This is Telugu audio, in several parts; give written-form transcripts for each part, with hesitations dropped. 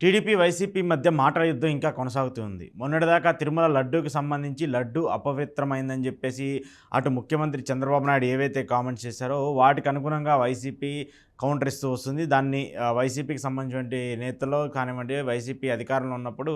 టీడీపీ, వైసీపీ మధ్య మాటల యుద్ధం ఇంకా కొనసాగుతూ ఉంది. మొన్నటిదాకా తిరుమల లడ్డూకి సంబంధించి లడ్డూ అపవిత్రమైందని చెప్పేసి అటు ముఖ్యమంత్రి చంద్రబాబు నాయుడు ఏవైతే కామెంట్స్ చేశారో వాటికి అనుగుణంగా వైసీపీ కౌంటర్ ఇస్తూ వస్తుంది. దాన్ని వైసీపీకి సంబంధించినటువంటి నేతలు కానివ్వండి, వైసీపీ అధికారంలో ఉన్నప్పుడు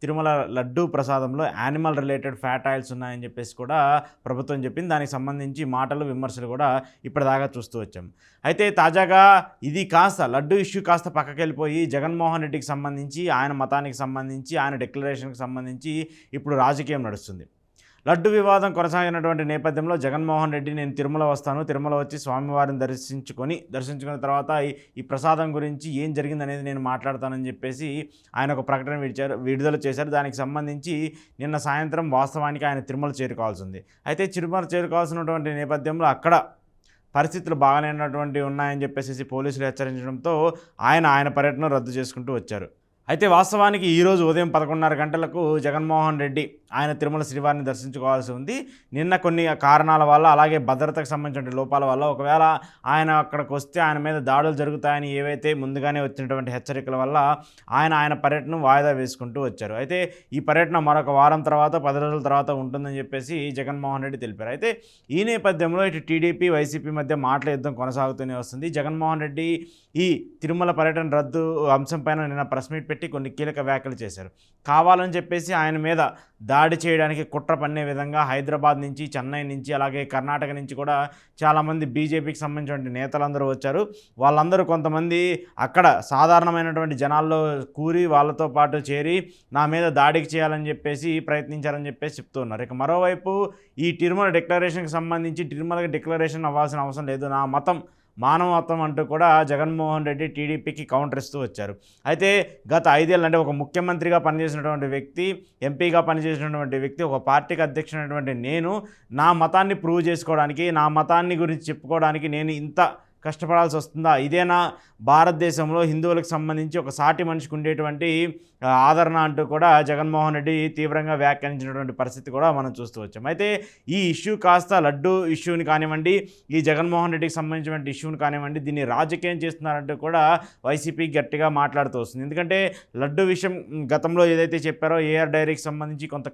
తిరుమల లడ్డూ ప్రసాదంలో యానిమల్ రిలేటెడ్ ఫ్యాట్ ఆయిల్స్ ఉన్నాయని చెప్పేసి కూడా ప్రభుత్వం చెప్పింది. దానికి సంబంధించి మాటలు, విమర్శలు కూడా ఇప్పటిదాకా చూస్తూ వచ్చాం. అయితే తాజాగా ఇది కాస్త లడ్డూ ఇష్యూ కాస్త పక్కకి వెళ్ళిపోయి జగన్మోహన్ రెడ్డికి సంబంధించి, ఆయన మతానికి సంబంధించి, ఆయన డిక్లరేషన్కి సంబంధించి ఇప్పుడు రాజకీయం నడుస్తుంది. లడ్డు వివాదం కొనసాగినటువంటి నేపథ్యంలో జగన్మోహన్ రెడ్డి నేను తిరుమల వస్తాను, తిరుమల వచ్చి స్వామివారిని దర్శించుకున్న తర్వాత ఈ ప్రసాదం గురించి ఏం జరిగిందనేది నేను మాట్లాడతానని చెప్పేసి ఆయన ఒక ప్రకటన విడుదల చేశారు. దానికి సంబంధించి నిన్న సాయంత్రం వాస్తవానికి ఆయన తిరుమల చేరుకోవాల్సి ఉంది. అయితే తిరుమల చేరుకోవాల్సినటువంటి నేపథ్యంలో అక్కడ పరిస్థితులు బాగాలేనటువంటి ఉన్నాయని చెప్పేసి పోలీసులు హెచ్చరించడంతో ఆయన పర్యటన రద్దు చేసుకుంటూ వచ్చారు. అయితే వాస్తవానికి ఈరోజు ఉదయం 11:30 గంటలకు జగన్మోహన్ రెడ్డి ఆయన తిరుమల శ్రీవారిని దర్శించుకోవాల్సి ఉంది. నిన్న కొన్ని కారణాల వల్ల, అలాగే భద్రతకు సంబంధించిన లోపాల వల్ల ఒకవేళ ఆయన అక్కడికి వస్తే ఆయన మీద దాడులు జరుగుతాయని ఏవైతే ముందుగానే వచ్చినటువంటి హెచ్చరికల వల్ల ఆయన పర్యటన వాయిదా వేసుకుంటూ వచ్చారు. అయితే ఈ పర్యటన మరొక వారం తర్వాత, 10 రోజుల తర్వాత ఉంటుందని చెప్పేసి జగన్మోహన్ రెడ్డి తెలిపారు. అయితే ఈ నేపథ్యంలో ఇటు టీడీపీ, వైసీపీ మధ్య మాటల యుద్ధం కొనసాగుతూనే వస్తుంది. జగన్మోహన్ రెడ్డి ఈ తిరుమల పర్యటన రద్దు అంశంపైన నిన్న ప్రెస్ మీట్ పెట్టి కొన్ని కీలక వ్యాఖ్యలు చేశారు. కావాలని చెప్పేసి ఆయన మీద దాడి చేయడానికి కుట్ర పన్నే విధంగా హైదరాబాద్ నుంచి, చెన్నై నుంచి, అలాగే కర్ణాటక నుంచి కూడా చాలామంది బీజేపీకి సంబంధించిన నేతలందరూ వచ్చారు. వాళ్ళందరూ కొంతమంది అక్కడ సాధారణమైనటువంటి జనాల్లో కూరి వాళ్ళతో పాటు చేరి నా మీద దాడికి చేయాలని చెప్పేసి ప్రయత్నించారని చెప్పేసి చెప్తున్నారు. ఇక మరోవైపు ఈ తిరుమల డిక్లరేషన్కి సంబంధించి తిరుమలకి డిక్లరేషన్ అవ్వాల్సిన అవసరం లేదు, నా మతం మానవత్వం అంటూ కూడా జగన్మోహన్ రెడ్డి టీడీపీకి కౌంటర్ ఇస్తూ వచ్చారు. అయితే గత 5 ఏళ్ళు అంటే ఒక ముఖ్యమంత్రిగా పనిచేసినటువంటి వ్యక్తి, ఎంపీగా పనిచేసినటువంటి వ్యక్తి, ఒక పార్టీకి అధ్యక్షుడైనటువంటి నేను నా మతాన్ని ప్రూవ్ చేసుకోవడానికి, నా మతాన్ని గురించి చెప్పుకోవడానికి నేను ఇంత కష్టపడాల్సి వస్తుందా? ఇదేనా భారతదేశంలో హిందువులకు సంబంధించి ఒక సాటి మనిషికి ఉండేటువంటి ఆదరణ అంటూ కూడా జగన్మోహన్ రెడ్డి తీవ్రంగా వ్యాఖ్యానించినటువంటి పరిస్థితి కూడా మనం చూస్తూ వచ్చాం. అయితే ఈ ఇష్యూ కాస్త లడ్డు ఇష్యూని కానివ్వండి, ఈ జగన్మోహన్ రెడ్డికి సంబంధించినటువంటి ఇష్యూని కానివ్వండి, దీన్ని రాజకీయం చేస్తున్నారంటూ కూడా వైసీపీ గట్టిగా మాట్లాడుతూ వస్తుంది. ఎందుకంటే లడ్డు విషయం గతంలో ఏదైతే చెప్పారో ఏఆర్ డైరీకి సంబంధించి కొంత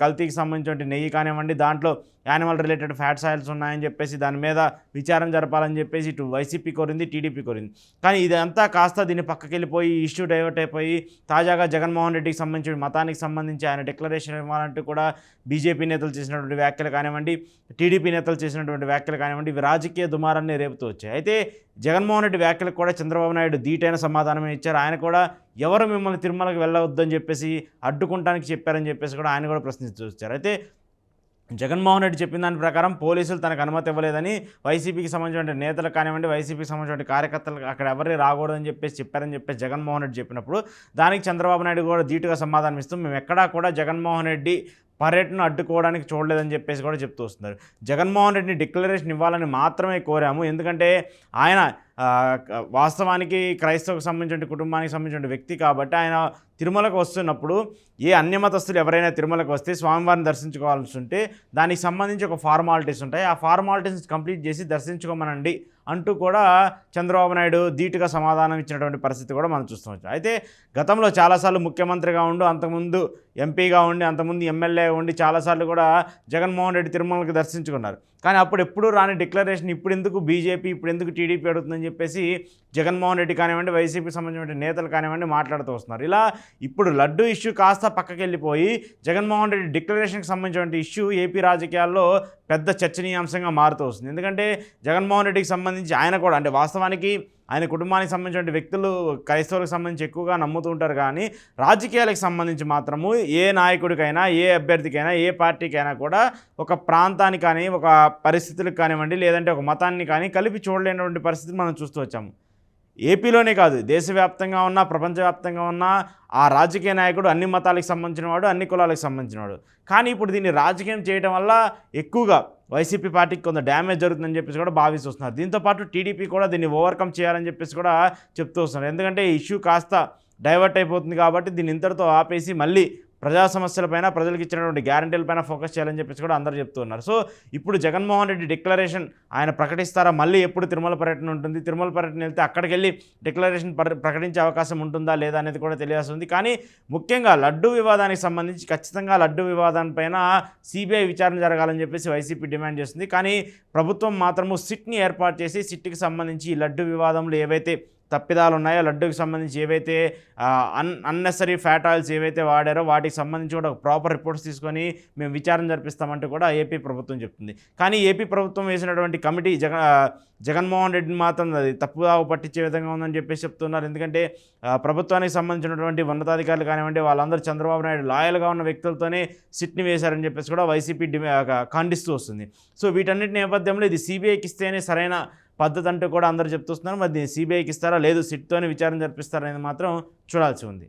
కల్తీకి సంబంధించిన నెయ్యి కానివ్వండి, దాంట్లో యానిమల్ రిలేటెడ్ ఫ్యాట్స్ ఆయిల్స్ ఉన్నాయని చెప్పేసి దాని మీద విచారణ జరపాలని చెప్పేసి ఇటు వైసీపీ కోరింది, టీడీపీ కోరింది. కానీ ఇదంతా కాస్త దీన్ని పక్కకి వెళ్ళిపోయి ఇష్యూ డైవర్ట్ అయిపోయి తాజాగా జగన్మోహన్ రెడ్డికి సంబంధించిన మతానికి సంబంధించి ఆయన డిక్లరేషన్ ఇవ్వాలంటూ కూడా బీజేపీ నేతలు చేసినటువంటి వ్యాఖ్యలు కానివ్వండి, టీడీపీ నేతలు చేసినటువంటి వ్యాఖ్యలు కానివ్వండి, ఇవి రాజకీయ దుమారాన్ని రేపుతూ వచ్చాయి. అయితే జగన్మోహన్ రెడ్డి వ్యాఖ్యలకు కూడా చంద్రబాబు నాయుడు ధీటైన సమాధానమే ఇచ్చారు. ఆయన కూడా ఎవరు మిమ్మల్ని తిరుమలకి వెళ్ళవద్దని చెప్పేసి అడ్డుకుంటానికి చెప్పారని చెప్పేసి కూడా ఆయన కూడా ప్రశ్నిస్తూ వచ్చారు. అయితే జగన్మోహన్ రెడ్డి చెప్పిన దాని ప్రకారం పోలీసులు తనకు అనుమతి ఇవ్వలేదని, వైసీపీకి సంబంధించిన నేతలు కానివ్వండి, వైసీపీకి సంబంధించిన కార్యకర్తలు అక్కడ ఎవరిని రాకూడదని చెప్పారని చెప్పేసి జగన్మోహన్ రెడ్డి చెప్పినప్పుడు దానికి చంద్రబాబు నాయుడు కూడా ధీటుగా సమాధానం ఇస్తూ మేము ఎక్కడా కూడా జగన్మోహన్ రెడ్డి పర్యటన అడ్డుకోవడానికి చూడలేదని చెప్పేసి కూడా చెప్తూ వస్తున్నారు. జగన్మోహన్ రెడ్డిని డిక్లరేషన్ ఇవ్వాలని మాత్రమే కోరాము, ఎందుకంటే ఆయన వాస్తవానికి క్రైస్తవుకు సంబంధించిన కుటుంబానికి సంబంధించిన వ్యక్తి కాబట్టి ఆయన తిరుమలకు వస్తున్నప్పుడు ఏ అన్యమతస్తులు ఎవరైనా తిరుమలకు వస్తే స్వామివారిని దర్శించుకోవాల్సి ఉంటే దానికి సంబంధించి ఒక ఫార్మాలిటీస్ ఉంటాయి, ఆ ఫార్మాలిటీస్ కంప్లీట్ చేసి దర్శించుకోమనండి అంటూ కూడా చంద్రబాబు నాయుడు ధీటుగా సమాధానం ఇచ్చినటువంటి పరిస్థితి కూడా మనం చూస్తాం. అయితే గతంలో చాలాసార్లు ముఖ్యమంత్రిగా ఉండి, అంతకుముందు ఎంపీగా ఉండి, అంతకుముందు ఎమ్మెల్యేగా ఉండి చాలాసార్లు కూడా జగన్మోహన్ రెడ్డి తిరుమలకి దర్శించుకున్నారు. కానీ అప్పుడు ఎప్పుడూ రాని డిక్లరేషన్ ఇప్పుడు ఎందుకు బీజేపీ, ఇప్పుడు ఎందుకు టీడీపీ అడుగుతుందని చెప్పేసి జగన్మోహన్ రెడ్డి కానివ్వండి, వైసీపీకి సంబంధించిన నేతలు కానివ్వండి మాట్లాడుతూ వస్తున్నారు. ఇలా ఇప్పుడు లడ్డు ఇష్యూ కాస్త పక్కకి వెళ్ళిపోయి జగన్మోహన్ రెడ్డి డిక్లరేషన్కి సంబంధించిన ఇష్యూ ఏపీ రాజకీయాల్లో పెద్ద చర్చనీయాంశంగా మారుతూ వస్తుంది. ఎందుకంటే జగన్మోహన్ రెడ్డికి సంబంధించి ఆయన కూడా అంటే వాస్తవానికి ఆయన కుటుంబానికి సంబంధించిన వ్యక్తులు క్రైస్తవులకు సంబంధించి ఎక్కువగా నమ్ముతూ ఉంటారు. కానీ రాజకీయాలకు సంబంధించి మాత్రము ఏ నాయకుడికైనా, ఏ అభ్యర్థికైనా, ఏ పార్టీకైనా కూడా ఒక ప్రాంతానికి కానీ, ఒక పరిస్థితులకు కానివ్వండి, లేదంటే ఒక మతాన్ని కానీ కలిపి చూడలేనటువంటి పరిస్థితిని మనం చూస్తూ వచ్చాము. ఏపీలోనే కాదు, దేశవ్యాప్తంగా ఉన్న, ప్రపంచవ్యాప్తంగా ఉన్న ఆ రాజకీయ నాయకుడు అన్ని మతాలకు సంబంధించినవాడు, అన్ని కులాలకు సంబంధించినవాడు. కానీ ఇప్పుడు దీన్ని రాజకీయం చేయడం వల్ల ఎక్కువగా వైసీపీ పార్టీకి కొంత డ్యామేజ్ జరుగుతుందని చెప్పేసి కూడా భావిస్తున్నారు. దీంతోపాటు టీడీపీ కూడా దీన్ని ఓవర్కమ్ చేయాలని చెప్పేసి కూడా చెప్తూ వస్తున్నారు. ఎందుకంటే ఈ ఇష్యూ కాస్త డైవర్ట్ అయిపోతుంది కాబట్టి దీన్ని ఇంతటితో ఆపేసి మళ్ళీ ప్రజా సమస్యలపైన, ప్రజలకు ఇచ్చినటువంటి గ్యారంటీలపైన ఫోకస్ చేయాలని చెప్పేసి కూడా అందరూ చెప్తూ ఉన్నారు. సో ఇప్పుడు జగన్మోహన్ రెడ్డి డిక్లరేషన్ ఆయన ప్రకటిస్తారా? మళ్ళీ ఎప్పుడు తిరుమల పర్యటన ఉంటుంది? తిరుమల పర్యటన వెళ్తే అక్కడికి వెళ్ళి డిక్లరేషన్ ప్రకటించే అవకాశం ఉంటుందా లేదా అనేది కూడా తెలియాల్సి కానీ ముఖ్యంగా లడ్డూ వివాదానికి సంబంధించి ఖచ్చితంగా లడ్డూ వివాదానిపైన సిబిఐ విచారణ జరగాలని చెప్పేసి వైసీపీ డిమాండ్ చేస్తుంది. కానీ ప్రభుత్వం మాత్రము సిట్ని ఏర్పాటు చేసి సిట్కి సంబంధించి ఈ లడ్డూ వివాదంలో ఏవైతే తప్పిదాలు ఉన్నాయో, లడ్డూకి సంబంధించి ఏవైతే అన్నెసరీ ఫ్యాట్ ఆయిల్స్ ఏవైతే వాడారో వాటికి సంబంధించి కూడా ప్రాపర్ రిపోర్ట్స్ తీసుకొని మేము విచారణ జరిపిస్తామంటూ కూడా ఏపీ ప్రభుత్వం చెప్తుంది. కానీ ఏపీ ప్రభుత్వం వేసినటువంటి కమిటీ జగన్మోహన్ రెడ్డిని మాత్రం అది తప్పుగా పట్టించే విధంగా ఉందని చెప్పేసి చెప్తున్నారు. ఎందుకంటే ప్రభుత్వానికి సంబంధించినటువంటి ఉన్నతాధికారులు కానివ్వండి, వాళ్ళందరూ చంద్రబాబు నాయుడు లాయల్గా ఉన్న వ్యక్తులతోనే సిట్ని వేశారని చెప్పేసి కూడా వైసీపీ ఖండిస్తూ వస్తుంది. సో వీటన్నిటి నేపథ్యంలో ఇది సిబిఐకి ఇస్తేనే సరైన పద్ధతి అంటూ కూడా అందరూ చెప్తున్నారు. మరి దీన్ని సిబిఐకి ఇస్తారా, లేదు సిట్తోనే విచారణ జరిపిస్తారా అనేది మాత్రం చూడాల్సి ఉంది.